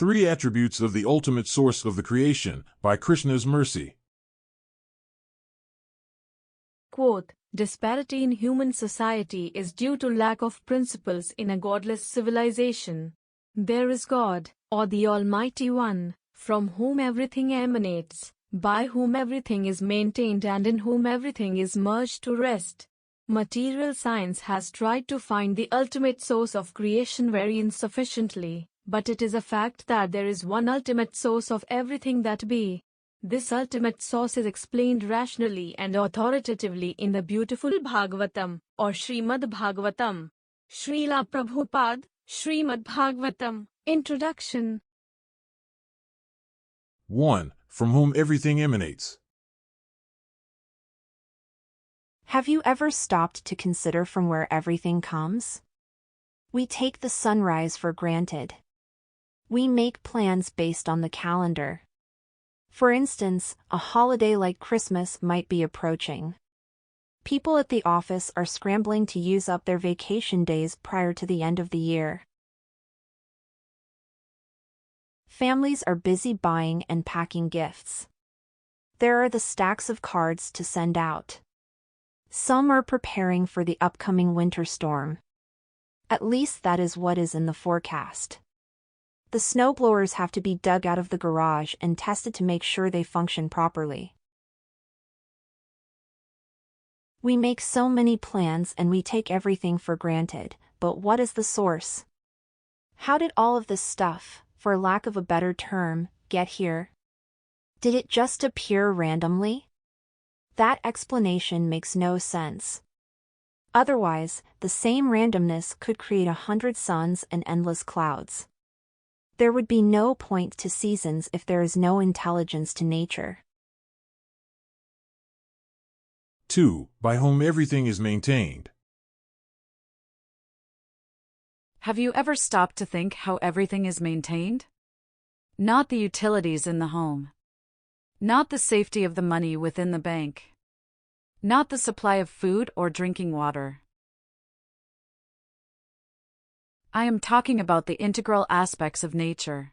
Three attributes of the ultimate source of the creation, by Krishna's mercy. Quote, disparity in human society is due to lack of principles in a godless civilization. There is God, or the Almighty One, from whom everything emanates, by whom everything is maintained and in whom everything is merged to rest. Material science has tried to find the ultimate source of creation very insufficiently, but it is a fact that there is one ultimate source of everything that be. This ultimate source is explained rationally and authoritatively in the beautiful Bhagavatam, or Shrimad Bhagavatam. Shrila Prabhupada, Shrimad Bhagavatam, Introduction. 1. From whom everything emanates. Have you ever stopped to consider from where everything comes? We take the sunrise for granted. We make plans based on the calendar. For instance, a holiday like Christmas might be approaching. People at the office are scrambling to use up their vacation days prior to the end of the year. Families are busy buying and packing gifts. There are the stacks of cards to send out. Some are preparing for the upcoming winter storm. At least that is what is in the forecast. The snowblowers have to be dug out of the garage and tested to make sure they function properly. We make so many plans and we take everything for granted, but what is the source? How did all of this stuff, for lack of a better term, get here? Did it just appear randomly? That explanation makes no sense. Otherwise, the same randomness could create 100 suns and endless clouds. There would be no point to seasons if there is no intelligence to nature. 2. By whom everything is maintained. Have you ever stopped to think how everything is maintained? Not the utilities in the home. Not the safety of the money within the bank. Not the supply of food or drinking water. I am talking about the integral aspects of nature.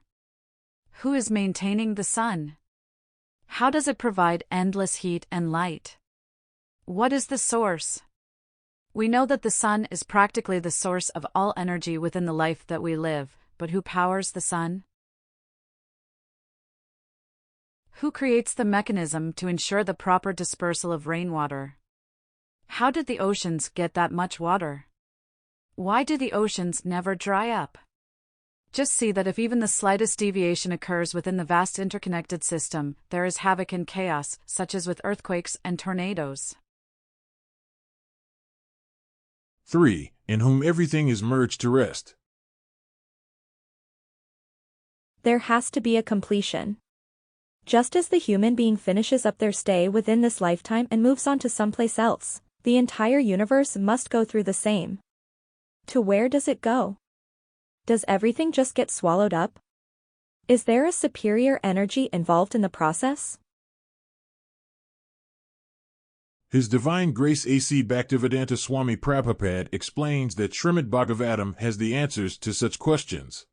Who is maintaining the sun? How does it provide endless heat and light? What is the source? We know that the sun is practically the source of all energy within the life that we live, but who powers the sun? Who creates the mechanism to ensure the proper dispersal of rainwater? How did the oceans get that much water? Why do the oceans never dry up? Just see that if even the slightest deviation occurs within the vast interconnected system, there is havoc and chaos, such as with earthquakes and tornadoes. 3. In whom everything is merged to rest. There has to be a completion. Just as the human being finishes up their stay within this lifetime and moves on to someplace else, the entire universe must go through the same. To where does it go? Does everything just get swallowed up? Is there a superior energy involved in the process? His Divine Grace A.C. Bhaktivedanta Swami Prabhupada explains that Shrimad Bhagavatam has the answers to such questions.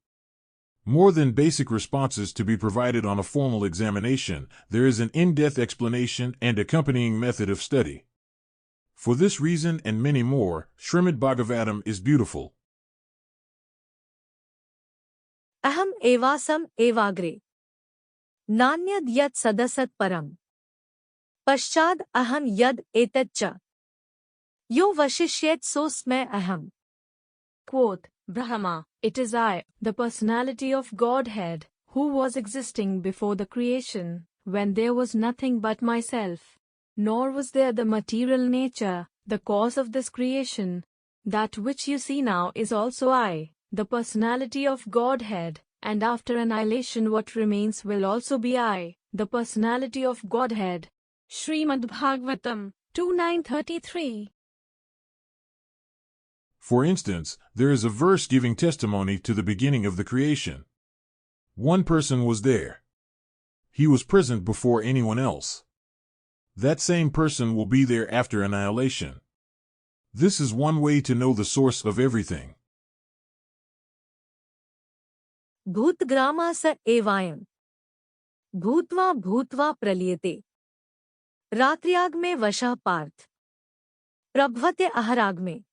More than basic responses to be provided on a formal examination, there is an in-depth explanation and accompanying method of study. For this reason and many more, Shrimad Bhagavatam is beautiful. Aham evasam evagre. Nanyad yad sadasat param. Paschad aham yad etatcha. Yo vashishyet sosme aham. Quote, Brahma, it is I, the personality of Godhead, who was existing before the creation, when there was nothing but myself. Nor was there the material nature, the cause of this creation. That which you see now is also I, the personality of Godhead, and after annihilation what remains will also be I, the personality of Godhead. Shrimad Bhagavatam, 2.933. For instance, there is a verse giving testimony to the beginning of the creation. One person was there. He was present before anyone else. That same person will be there after annihilation. This is one way to know the source of everything. भूतग्रामा स एवायं भूत्वा भूत्वा प्रलीयते रात्र्याग में वशः पार्थ प्रभवते अहराग में.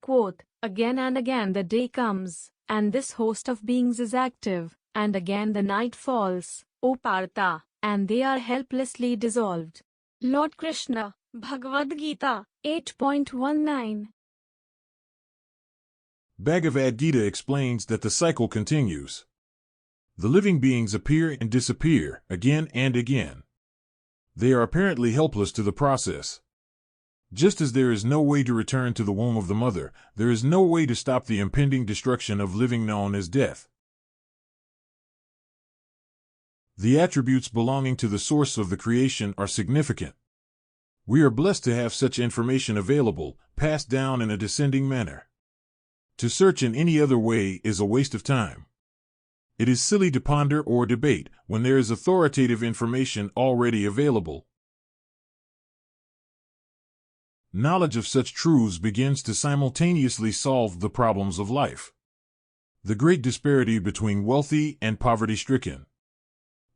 Quote, again and again the day comes, and this host of beings is active, and again the night falls, O Partha, and they are helplessly dissolved. Lord Krishna, Bhagavad-gita, 8.19. Bhagavad-gita explains that the cycle continues. The living beings appear and disappear, again and again. They are apparently helpless to the process. Just as there is no way to return to the womb of the mother, there is no way to stop the impending destruction of living known as death. The attributes belonging to the source of the creation are significant. We are blessed to have such information available, passed down in a descending manner. To search in any other way is a waste of time. It is silly to ponder or debate when there is authoritative information already available. Knowledge of such truths begins to simultaneously solve the problems of life. The great disparity between wealthy and poverty-stricken.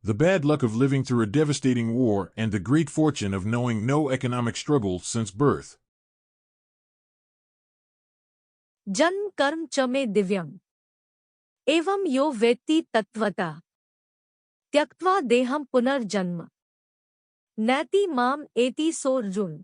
The bad luck of living through a devastating war and the great fortune of knowing no economic struggle since birth. जन्म कर्म च मे दिव्यम् एवं यो वेत्ति तत्त्वतः त्यक्त्वा देहं पुनर्जन्म नैति माम एति सोऽर्जुन.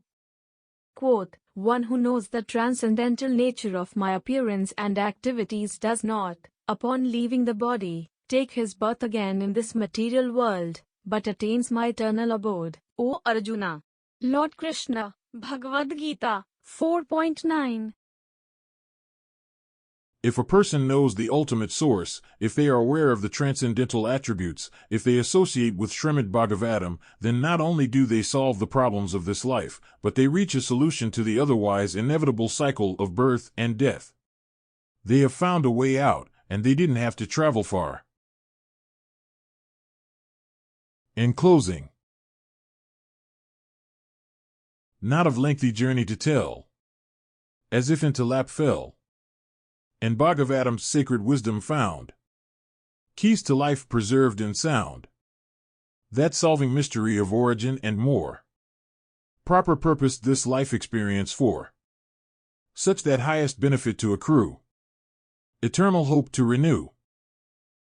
Quote, one who knows the transcendental nature of my appearance and activities does not, upon leaving the body, take his birth again in this material world, but attains my eternal abode, O Arjuna. Lord Krishna, Bhagavad-gita, 4.9. If a person knows the ultimate source, if they are aware of the transcendental attributes, if they associate with Shrimad Bhagavatam, then not only do they solve the problems of this life, but they reach a solution to the otherwise inevitable cycle of birth and death. They have found a way out, and they didn't have to travel far. In closing, not of lengthy journey to tell, as if into lap fell, and Bhagavatam's sacred wisdom found, keys to life preserved and sound, that solving mystery of origin and more, proper purpose this life experience for, such that highest benefit to accrue, eternal hope to renew.